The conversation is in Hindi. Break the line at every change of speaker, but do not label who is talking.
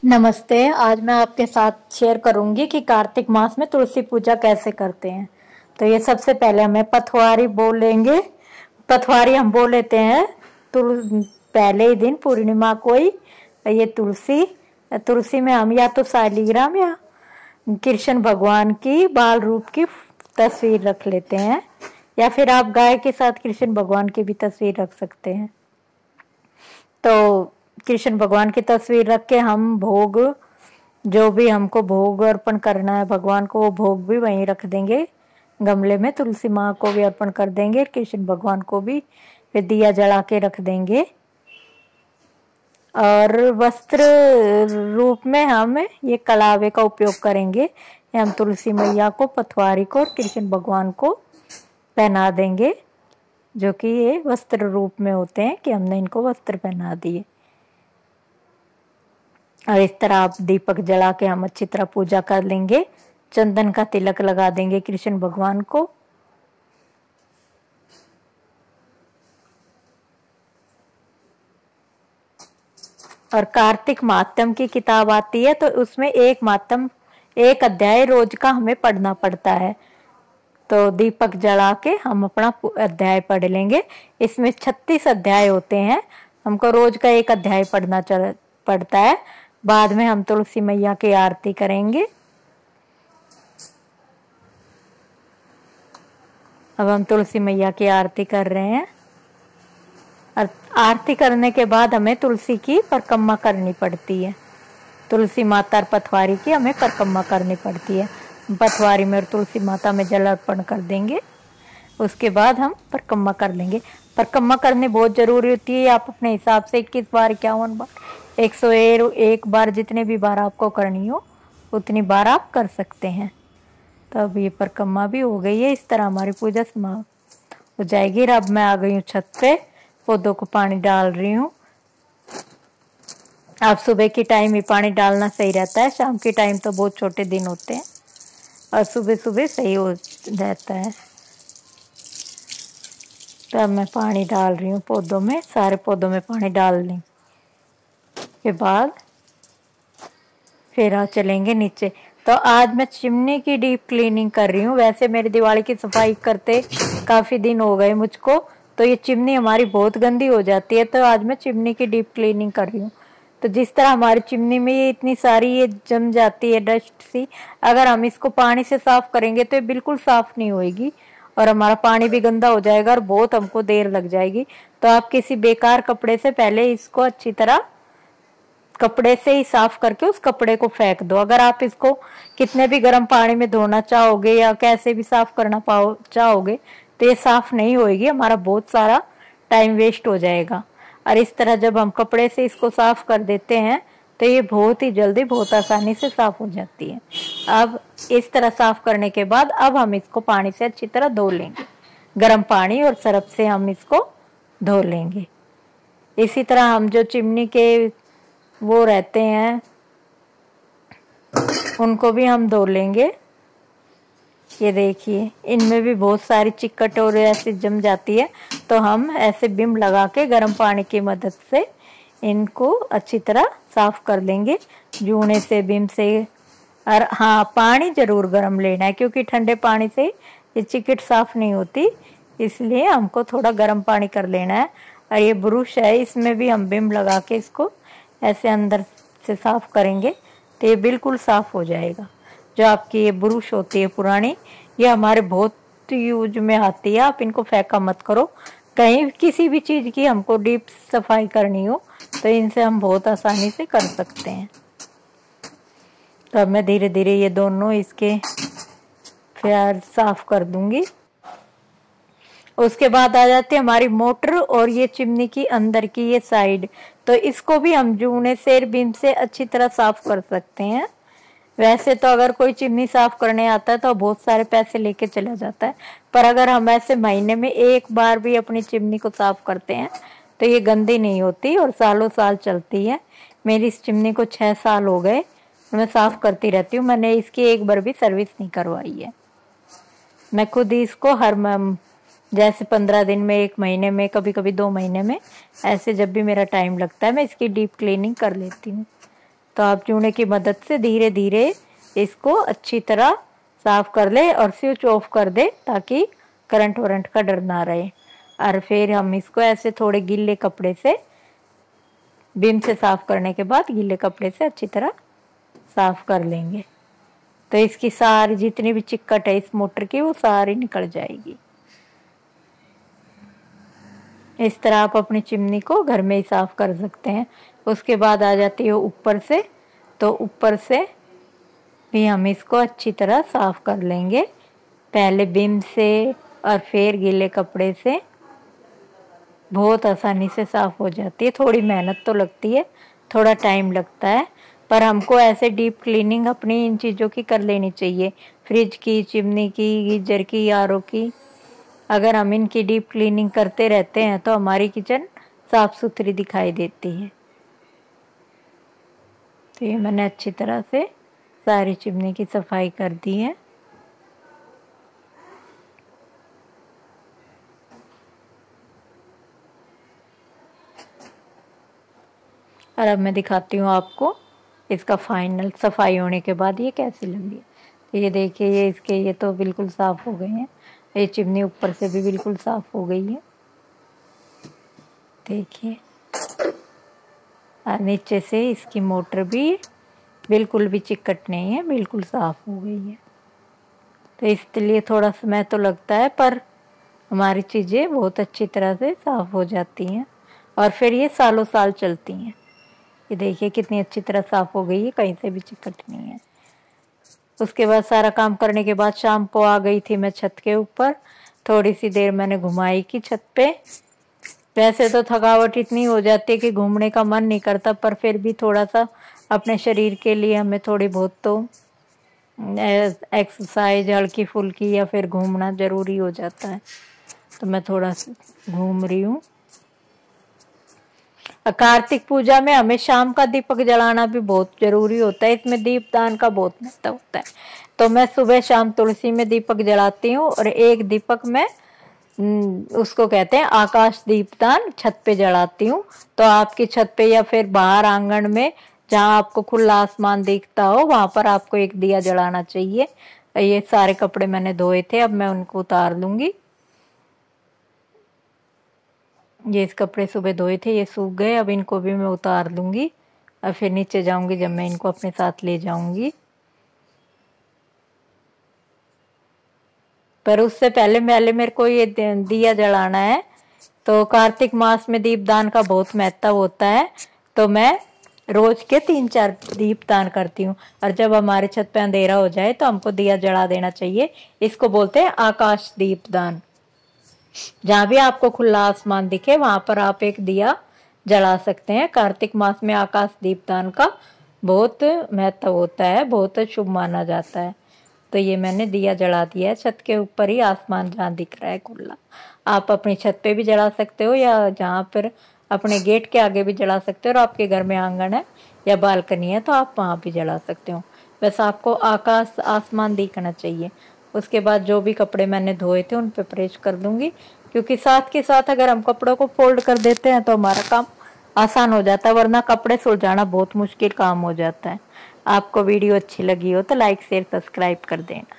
नमस्ते। आज मैं आपके साथ शेयर करूंगी कि कार्तिक मास में तुलसी पूजा कैसे करते हैं। तो ये सबसे पहले हमें पथवारी बोल लेंगे। पथवारी हम बोल लेते हैं पहले ही दिन पूर्णिमा को ही। ये तुलसी में हम या तो शालिग्राम या कृष्ण भगवान की बाल रूप की तस्वीर रख लेते हैं, या फिर आप गाय के साथ कृष्ण भगवान की भी तस्वीर रख सकते हैं। तो कृष्ण भगवान की तस्वीर रख के हम भोग, जो भी हमको भोग अर्पण करना है भगवान को, वो भोग भी वहीं रख देंगे गमले में। तुलसी माँ को भी अर्पण कर देंगे, कृष्ण भगवान को भी, फिर दिया जला के रख देंगे। और वस्त्र रूप में हम ये कलावे का उपयोग करेंगे। हम तुलसी मैया को, पथवारी को और कृष्ण भगवान को पहना देंगे, जो कि ये वस्त्र रूप में होते हैं कि हमने इनको वस्त्र पहना दिए। और इस तरह आप दीपक जला के हम अच्छी तरह पूजा कर लेंगे। चंदन का तिलक लगा देंगे कृष्ण भगवान को। और कार्तिक मातम की किताब आती है, तो उसमें एक अध्याय रोज का हमें पढ़ना पड़ता है। तो दीपक जला के हम अपना अध्याय पढ़ लेंगे। इसमें 36 अध्याय होते हैं, हमको रोज का एक अध्याय पढ़ना पड़ता है। बाद में हम तुलसी मैया की आरती करेंगे। अब हम तुलसी मैया की आरती कर रहे हैं। और आरती करने के बाद हमें तुलसी की परिक्रमा करनी पड़ती है। तुलसी माता और पथवारी की हमें परिक्रमा करनी पड़ती है। पथवारी में और तुलसी माता में जल अर्पण कर देंगे। उसके बाद हम परिक्रमा कर लेंगे। परिक्रमा करनी बहुत जरूरी होती है। आप अपने हिसाब से 21 बार, 51 बार, 101 बार, जितने भी बार आपको करनी हो उतनी बार आप कर सकते हैं। तो अब ये परिक्रमा भी हो गई है। इस तरह हमारी पूजा समाप्त हो जाएगी। अब मैं आ गई हूँ छत पे, पौधों को पानी डाल रही हूँ। आप सुबह की टाइम ही पानी डालना सही रहता है, शाम की टाइम तो बहुत छोटे दिन होते हैं, और सुबह सुबह सही हो जाता है। तो अब मैं पानी डाल रही हूँ पौधों में, सारे पौधों में पानी डालने के बाद फिर चलेंगे नीचे। तो आज मैं चिमनी की डीप क्लीनिंग कर रही हूँ। वैसे मेरी दिवाली की सफाई करते काफी दिन हो गए मुझको, तो ये चिमनी हमारी बहुत गंदी हो जाती है। तो आज मैं चिमनी की डीप क्लीनिंग कर रही हूँ। तो जिस तरह हमारी चिमनी में ये इतनी सारी ये जम जाती है डस्ट सी, अगर हम इसको पानी से साफ करेंगे तो ये बिल्कुल साफ नहीं होएगी, और हमारा पानी भी गंदा हो जाएगा और बहुत हमको देर लग जाएगी। तो आप किसी बेकार कपड़े से पहले इसको अच्छी तरह कपड़े से ही साफ करके उस कपड़े को फेंक दो। अगर आप इसको कितने भी गर्म पानी में धोना चाहोगे या कैसे भी साफ करना चाहोगे तो ये साफ नहीं होएगी, हमारा बहुत सारा टाइम वेस्ट हो जाएगा। और इस तरह जब हम कपड़े से इसको साफ कर देते हैं तो ये बहुत ही जल्दी, बहुत आसानी से साफ हो जाती है। अब इस तरह साफ करने के बाद अब हम इसको पानी से अच्छी तरह धो लेंगे। गर्म पानी और सरफ से हम इसको धो लेंगे। इसी तरह हम जो चिमनी के वो रहते हैं उनको भी हम धो लेंगे। ये देखिए, इनमें भी बहुत सारी चिकट और ऐसी जम जाती है, तो हम ऐसे बिम लगा के गर्म पानी की मदद से इनको अच्छी तरह साफ कर लेंगे, जूने से, बिम से। और हाँ, पानी जरूर गर्म लेना है, क्योंकि ठंडे पानी से ये चिकट साफ नहीं होती, इसलिए हमको थोड़ा गर्म पानी कर लेना है। और ये ब्रश है, इसमें भी हम बिम लगा के इसको ऐसे अंदर से साफ करेंगे तो ये बिल्कुल साफ हो जाएगा। जो आपकी ये ब्रश होती है पुरानी, ये हमारे बहुत यूज में आती है। आप इनको फेंका मत करो। कहीं किसी भी चीज की हमको डीप सफाई करनी हो तो इनसे हम बहुत आसानी से कर सकते हैं। तो अब मैं धीरे धीरे ये दोनों इसके फिर साफ कर दूंगी। उसके बाद आ जाती है हमारी मोटर और ये चिमनी की अंदर की ये साइड। तो इसको भी हम जूने से, बिम से अच्छी तरह साफ कर सकते हैं। वैसे तो अगर कोई चिमनी साफ करने आता है तो बहुत सारे पैसे लेके चला जाता है, पर अगर हम ऐसे महीने में एक बार भी अपनी चिमनी को साफ करते हैं तो ये गंदी नहीं होती और सालों साल चलती है। मेरी इस चिमनी को 6 साल हो गए, मैं साफ करती रहती हूँ। मैंने इसकी एक बार भी सर्विस नहीं करवाई है। मैं खुद ही इसको जैसे 15 दिन में, 1 महीने में, कभी कभी 2 महीने में, ऐसे जब भी मेरा टाइम लगता है मैं इसकी डीप क्लीनिंग कर लेती हूँ। तो आप चूने की मदद से धीरे धीरे इसको अच्छी तरह साफ कर ले और स्विच ऑफ कर दे ताकि करंट वरंट का डर ना रहे। और फिर हम इसको ऐसे थोड़े गीले कपड़े से, विम से साफ करने के बाद गीले कपड़े से अच्छी तरह साफ कर लेंगे। तो इसकी सारी जितनी भी चिक्कट है इस मोटर की वो सारी निकल जाएगी। इस तरह आप अपनी चिमनी को घर में ही साफ कर सकते हैं। उसके बाद आ जाती है ऊपर से, तो ऊपर से भी हम इसको अच्छी तरह साफ कर लेंगे, पहले विम से और फिर गीले कपड़े से। बहुत आसानी से साफ हो जाती है। थोड़ी मेहनत तो लगती है, थोड़ा टाइम लगता है, पर हमको ऐसे डीप क्लीनिंग अपनी इन चीज़ों की कर लेनी चाहिए, फ्रिज की, चिमनी की, गीजर की, आरओ की। अगर हम इनकी डीप क्लीनिंग करते रहते हैं तो हमारी किचन साफ सुथरी दिखाई देती है। तो ये मैंने अच्छी तरह से सारी चिमनी की सफाई कर दी है। और अब मैं दिखाती हूँ आपको इसका फाइनल सफाई होने के बाद ये कैसी लगी है। तो ये देखिए, ये इसके ये तो बिल्कुल साफ़ हो गए हैं। ये चिमनी ऊपर से भी बिल्कुल साफ़ हो गई है, देखिए। और नीचे से इसकी मोटर भी बिल्कुल भी चिकट नहीं है, बिल्कुल साफ़ हो गई है। तो इसलिए थोड़ा समय तो लगता है, पर हमारी चीज़ें बहुत अच्छी तरह से साफ़ हो जाती हैं और फिर ये सालों साल चलती हैं। ये देखिए कितनी अच्छी तरह साफ़ हो गई है, कहीं से भी चिकट नहीं है। उसके बाद सारा काम करने के बाद शाम को आ गई थी मैं छत के ऊपर। थोड़ी सी देर मैंने घुमाई की छत पे। वैसे तो थकावट इतनी हो जाती है कि घूमने का मन नहीं करता, पर फिर भी थोड़ा सा अपने शरीर के लिए हमें थोड़ी बहुत तो एक्सरसाइज हल्की फुल्की या फिर घूमना ज़रूरी हो जाता है। तो मैं थोड़ा सा घूम रही हूँ। कार्तिक पूजा में हमें शाम का दीपक जलाना भी बहुत जरूरी होता है। इसमें दीपदान का बहुत महत्व होता है। तो मैं सुबह शाम तुलसी में दीपक जलाती हूँ और एक दीपक मैं उसको कहते हैं आकाश दीपदान छत पे जलाती हूँ। तो आपकी छत पे या फिर बाहर आंगन में जहाँ आपको खुला आसमान दिखता हो वहां पर आपको एक दिया जलाना चाहिए। ये सारे कपड़े मैंने धोए थे, अब मैं उनको उतार लूंगी। ये इस कपड़े सुबह धोए थे, ये सूख गए, अब इनको भी मैं उतार लूंगी और फिर नीचे जाऊंगी जब मैं इनको अपने साथ ले जाऊंगी। पर उससे पहले मेरे को ये दिया जलाना है। तो कार्तिक मास में दीपदान का बहुत महत्व होता है। तो मैं रोज के 3-4 दीपदान करती हूँ और जब हमारे छत पे अंधेरा हो जाए तो हमको दिया जला देना चाहिए। इसको बोलते हैं आकाश दीपदान। जहाँ भी आपको खुला आसमान दिखे वहां पर आप एक दिया जला सकते हैं। कार्तिक मास में आकाश दीपदान का बहुत महत्व होता है, बहुत शुभ माना जाता है। तो ये मैंने दिया जला दिया है छत के ऊपर ही, आसमान जहाँ दिख रहा है खुला। आप अपनी छत पे भी जला सकते हो या जहाँ पर अपने गेट के आगे भी जला सकते हो, और आपके घर में आंगन है या बालकनी है तो आप वहाँ भी जला सकते हो। बस आपको आकाश आसमान दिखना चाहिए। उसके बाद जो भी कपड़े मैंने धोए थे उन पे प्रेस कर दूंगी, क्योंकि साथ के साथ अगर हम कपड़ों को फोल्ड कर देते हैं तो हमारा काम आसान हो जाता है, वरना कपड़े सुलझाना बहुत मुश्किल काम हो जाता है। आपको वीडियो अच्छी लगी हो तो लाइक शेयर सब्सक्राइब कर देना।